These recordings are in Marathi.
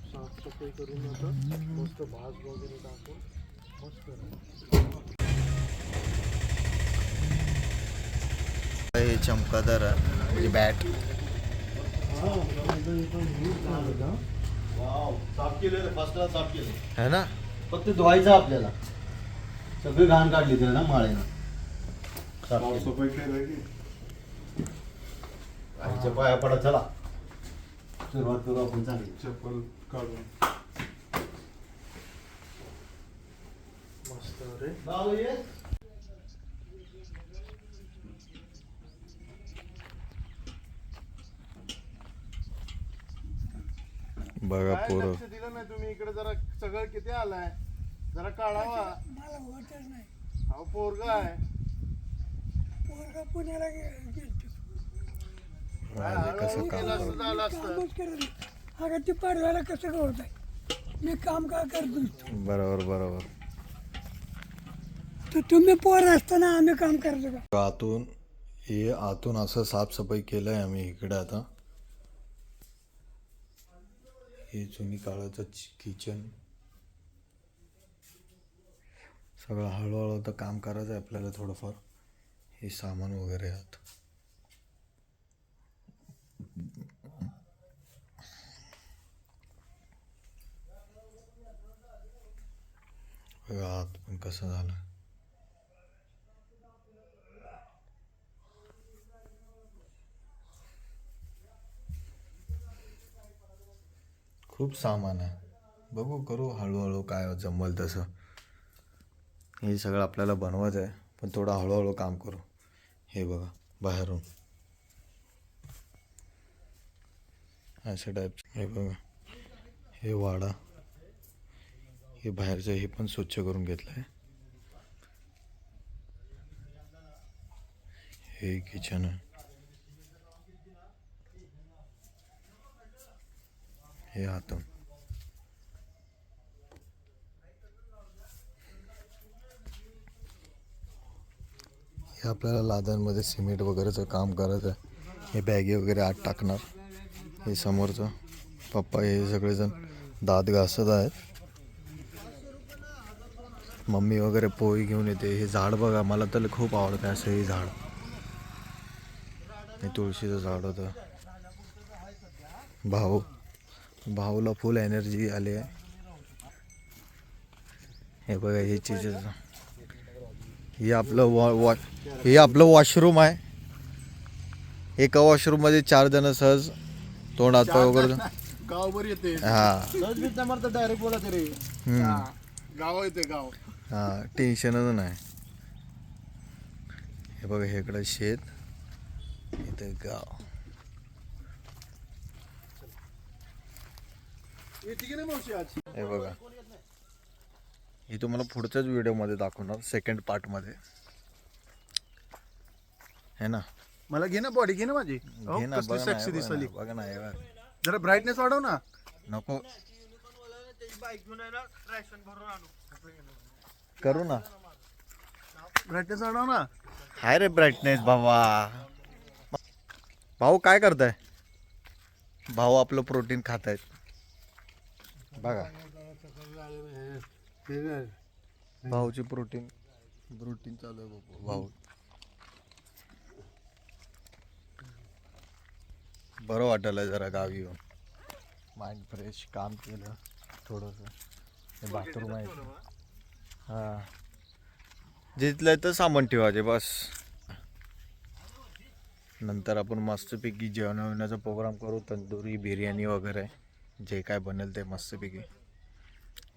साफसफाई करून आता मस्त भात वगैरे टाकून मस्त हे चमकादार म्हणजे बॅट साफ केलं फर्स्ट साफ केलं है ना. फक्त धुवायचं आपल्याला सगळी घाण काढली तर ना माळेनं साफसफाई केलं की आईच्या पाया पडा चला सुरुवात करू आपण चालेल चप्पल काढून मस्त रे बघा पोरं लक्ष दिलं नाही तुम्ही इकडे जरा सगळं किती आलाय जरा काढावा मला होतच नाही. अहो पोरगा आहे पोरगा पुण्याला गेलतो. कसं काम केलं करत. असतं झालं असतं कामच करत नाही. अगं ते पाडव्याला कसं होत आहे. मी काम का करतो. बरोबर बरोबर. तर तुम्ही पोर असताना आम्ही काम करतो का. आतून असं साफसफाई केलंय आम्ही इकडे. आता हे जुनी काळाचं किचन सगळं हळूहळू तर काम करायचं आहे आपल्याला थोडंफार. हे सामान वगैरे आत बघा आत पण कसं झालं. खूप सामान आहे. बघू करू हळूहळू काय जमल तसं. हे सगळं आपल्याला बनवायचं आहे पण थोडं हळूहळू काम करू. हे बघा बाहेरून अशा टाईप. हे बघा हे वाडा हे बाहेरचं हे पण स्वच्छ करून घेतलं आहे. हे किचन आहे. हे आतून हे आपल्याला लादांमध्ये सिमेंट वगैरेचं काम करायचं आहे. हे बॅगे वगैरे आत टाकणार. हे समोरचं पप्पा हे सगळेजण दात घासत आहेत. मम्मी वगैरे पोळी घेऊन येते. हे झाड बघा मला तर खूप आवडतं असं हे झाड. हे तुळशीचं झाड होतं. भाऊला फुल एनर्जी आली आहे. हे बघा हे चीज हे आपलं वॉशरूम आहे. एका वॉशरूम मध्ये 4 जण सहज तोंड हात पाय वगैरे गावभर येते हा डायरेक्ट बोला तरी गाव येते गाव. हा टेन्शनच नाही. हे बघा हे इकडं शेत इथे गाव. हे बघा हे तुम्हाला पुढच्याच व्हिडिओमध्ये दाखवणार सेकंड पार्टमध्ये है ना. मला घे ना बॉडी घे ना माझी घे ना कसली सेक्सी दिसली. बघा ना हे बघा. जरा ब्राईटनेस वाढव ना. नको करू ना ब्राईटनेस वाढव ना. हाय रे ब्राईटनेस बाबा. भाऊ काय करताय. भाऊ आपलं प्रोटीन खात आहेत बघा. भाऊची प्रोटीन चालू आहे भाऊ. बरं वाटायला जरा गावी येऊन. माइंड फ्रेश काम केलं थोडंसं. हे बाथरूम आहे हां जिथलं तर सामान ठेवायचे बस. नंतर आपण मस्तपैकी जेवणाचा प्रोग्राम करू. तंदुरी बिर्याणी वगैरे जे काय बनेल ते मस्तपैकी.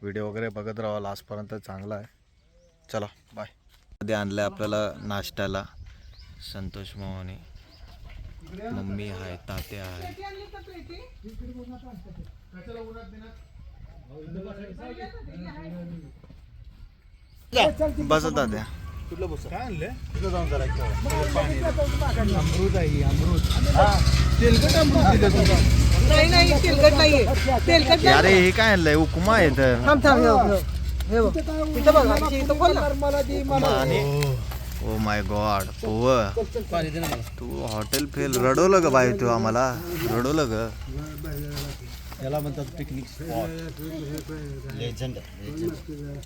व्हिडिओ वगैरे बघत राहा लास्टपर्यंत चांगला आहे. चला बाय. मध्ये आणलं आहे आपल्याला नाश्त्याला संतोष मोहने. मम्मी आहे तात्या आहे. बस तात्या कुठलं बस काय आणलंय तिथं जाऊन जरा अमृत आहे अमृत. तेलकट अमृत दिलं तुझं. नाही तेलकट नाहीये. तेलकट नाही. अरे हे काय आणलंय उपमा आहे तर. थांब हे बघ. इथं बघ इथं बोल ना. आणि ओ माय गॉड पोव पाणी दे ना मला. तू हॉटेल फेल रडवलं ग बाई तू आम्हाला रडवलं ग. याला म्हणतात पिकनिक स्पॉट. लेजंड.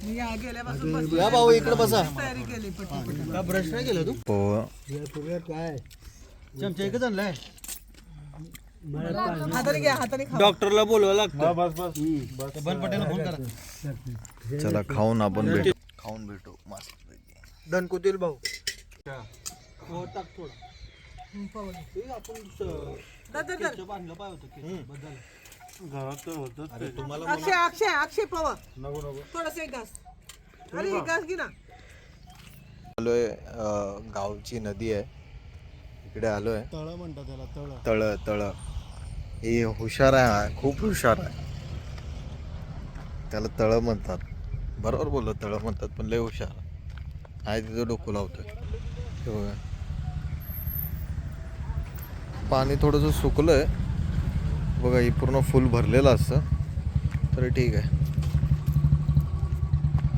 मी या गेल्यापासून बसलोय. या भाऊ इकडे बसा. तयारी केली पटपट. का ब्रश नाही केलं तू? पोव काय चमचा एकच आणलाय. हाताने घ्या, हाताने खा. डॉक्टरला बोलवा लागतं. बस बस बन पटेल फोन करा. चला खाऊन आपण भेटू खाऊन भेटू मस्त दणकुतील भाऊ. हो टाक थोडा. आपण धर, धर, धर. बांधलं पाहिजे होतं बदल घरात तर होतच. तुम्हाला अक्षय अक्षय अक्षय पवा नको नको. थोडासा एक घास. अरे एक घास घे ना. आलोय गावची नदी आहे इकडे आलोय. तळ म्हणतात त्याला तळ. तळ तळ हे हुशार आहे खूप हुशार आहे त्याला तळ म्हणतात. बरोबर बोललो तळ म्हणतात पण लय हुशार आहे तिथं डोकं लावतोय. हे बघा पाणी थोडंसं सुकलंय बघा ही पूर्ण फुल भरलेलं असतं तरी ठीक आहे.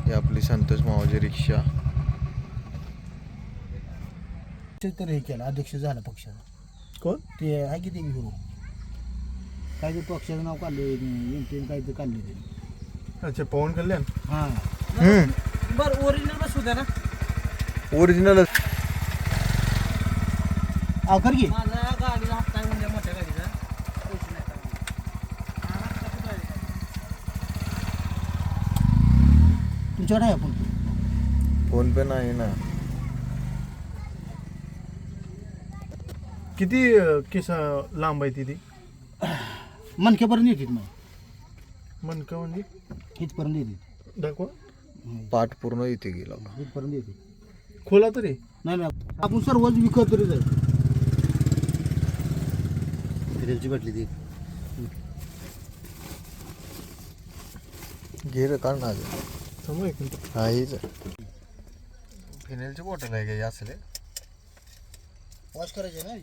ही आपली संतोष मावाची रिक्षा. तर हे केलं अध्यक्ष झाला पक्षाचा. कोण ते आहे की ते हिरो काय ते पक्षाचं नाव काढले एमपी काय ते काढले ते. अच्छा पवन कल्याण. हां बर ओरिजिनल बसू द्या ना. ओरिजिनलच कर की. माझा गाडीला हप्ता आहे म्हणजे मोठ्या गाडीचा. पैसे नाही का? हा, हप्ता कुठं आहे? तुमच्याकडे आहे आपण फोन पे नाही ना. किती केस लांब आहे ती मनक्यापर्यंत येतात मग मनका म्हणजे इथपर्यंत येते. दाखवा पाठ पूर्ण इथे गेला. इथपर्यंत येते. खोला तरी नाही नाही आपण सर्वच विकत तरी जाईल. फिरेलची भेटली ती. घे रे काढ ना समोर एक मिनिट. हा हीच फिनेलची बॉटल आहे का असले वॉश करायचे ना.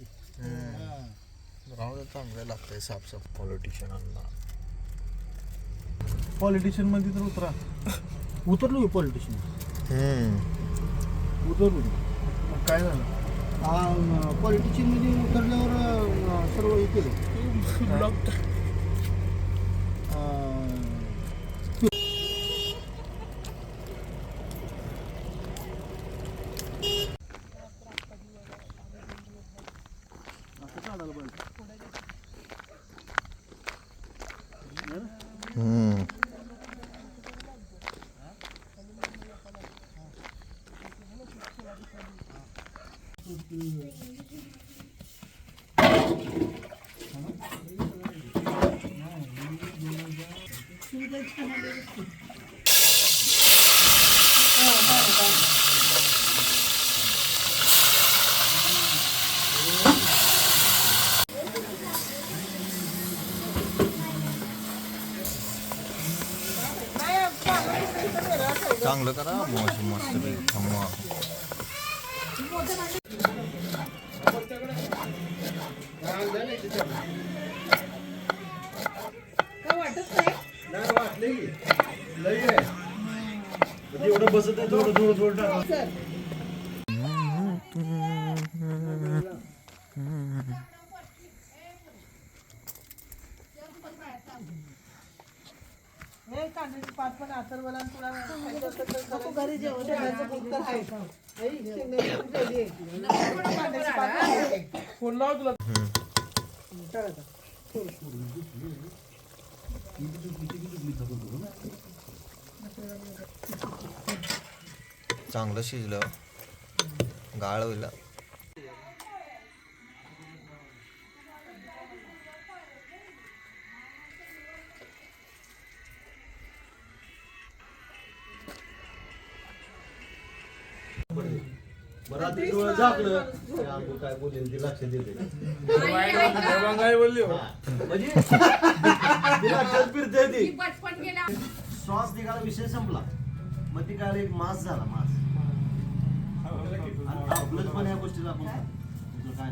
राहू दे चांगलं लागतंय साफसाफ पॉलिटिशियनांना. पॉलिटिशियन मध्ये तर उतरा. उतरलो मी पॉलिटिशियन. उतरलो मग काय झालं पॉलिटिशियन मध्ये उतरल्यावर सर्व हे केलं. चांगलं करा मस्त मस्त थांबवा. काय वाटत नाही. एवढं बसत आहे थोडं थोडं थोडं टाका. सर हे कांद्याची पात पण अथर्वला आणि तुला खायचं असेल तर नको घरी जेवण जेवणाचं भूक तर आहे. आई, शेंगदाण्याची पण ठेवली आहे. कांद्याची पात आहे. फोन लाव तुला. चल आता. चांगलं शिजलं गाळ होईल. काय बोलेल ते लक्ष देते. काय बोलली हो? फिरते ती श्वास निघाला विषय संपला. मग ती काय एक मास झाला मास. आपलंच पण या गोष्टीला आपण काय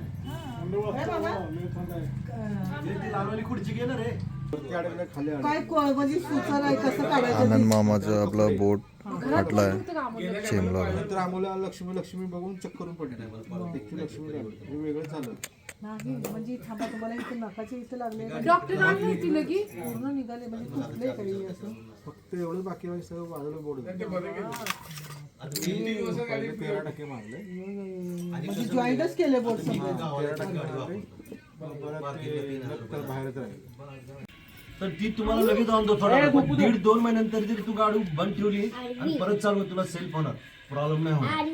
नाही लावलेली खुर्ची गेलं रे. काय म्हणजे सुचना आहे कसं काढायचं. आनंद मामाचं आपलं बोट फाटलाय चेमला तर आम्हाला लक्ष्मी लक्ष्मी बघून चेक करून पडली लक्ष्मी लागली वेगळं झालं नाही म्हणजे थांबा तुम्हाला इथे नकाचे इथे लागले डॉक्टर आणली होती लगी पूर्ण निघाले म्हणजे तुटले काही असं फक्त एवढं बाकी आहे सगळं बाजूला बोर्ड 13% मारले म्हणजे जॉईंटच केले बोट सगळे 13% मारले परत ते नंतर बाहेरच राहिले तर ती तुम्हाला लगेच आणतो थोडा 1.5-2 महिन्यानंतर जरी तू गाडी बंद ठेवली आणि परत चालू तुला सेल्फ होणार प्रॉब्लेम नाही होणार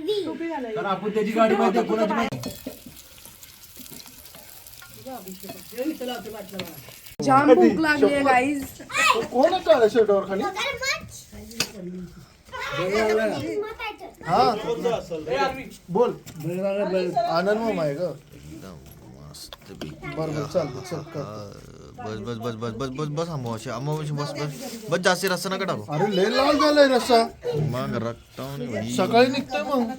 कारण आपण त्याची गाडी माहिती आहे कोणाची माहिती जाम भूक लागली आहे गाईज कोण काढा शर्टावर खाली हा बोल आनंद मामा आहे का बरोबर चालतं चल बस बस बस बस बस बस बस अमावस्या अमावस्या बस बस बस जास्ती रस्ता नका टाकू अरे लय लाल झालाय रस्सा मग रक्ता सकाळी निघतोय मग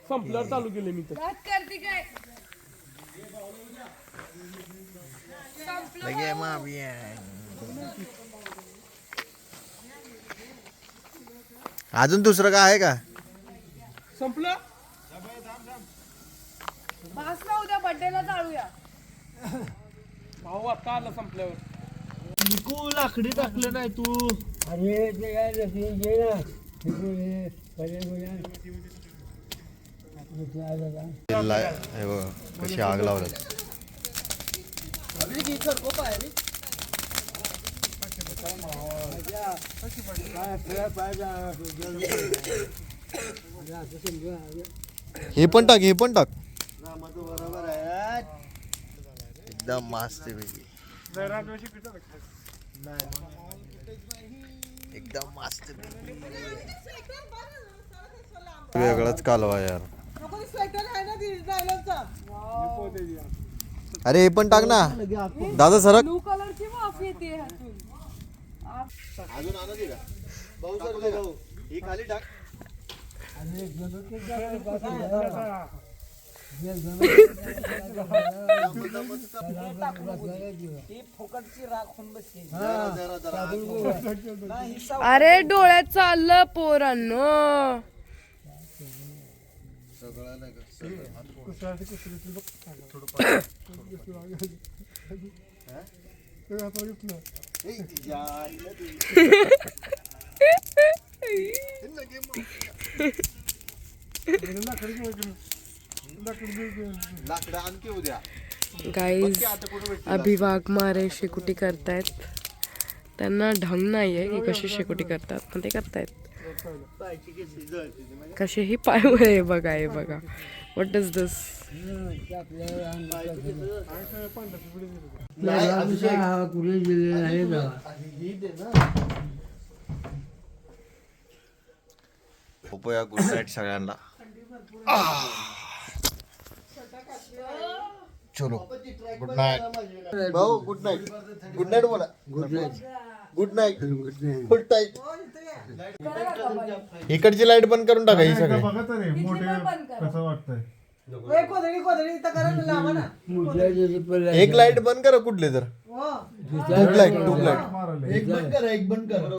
संपल्यावर चालू केले मी तर करते काय लगे मामी अजून दुसरं काय आहे का संपलं बस ना उद्या बर्थडेला जाळूया भाऊ आता आला संपल्यावर निकू लाकडी टाकलं नाही तू अरे ते काय ये ना हे हे बघ कशी आग लावल्यात हे पण टाक बरोबर आहे एकदम मस्त पैकी एकदम मस्त वेगळाच कालवा यार स्वेटर आहे ना डायलॉगचा अरे हे पण टाक ना दादा सरक ब्लू कलरची वाफ येते ह्यातून अजून आणा दे का भाऊ सर भाऊ ही खाली टाक अरे डोळ्यात चाललं पोरांनो लाकडं आणखी उद्या गाईज अभि वाघमारे शेकोटी करतायत त्यांना ढंग नाही आहे की कशी शेकोटी करतात पण ते करतायत कसेही पाय हे बघा हे बघा व्हॉट इज दिस झोपूया गुड नाईट सगळ्यांना चलो गुड नाईट भाऊ गुड नाईट गुड नाईट बोला good night good night good night इकडची लाईट बंद करून टाका ही सगळी बघा तर मोठे कसं वाटतंय कोदळी तर करा लावा ना एक लाईट बंद करा कुठले तर हो ट्यूबलाईट मारले एक बंद करा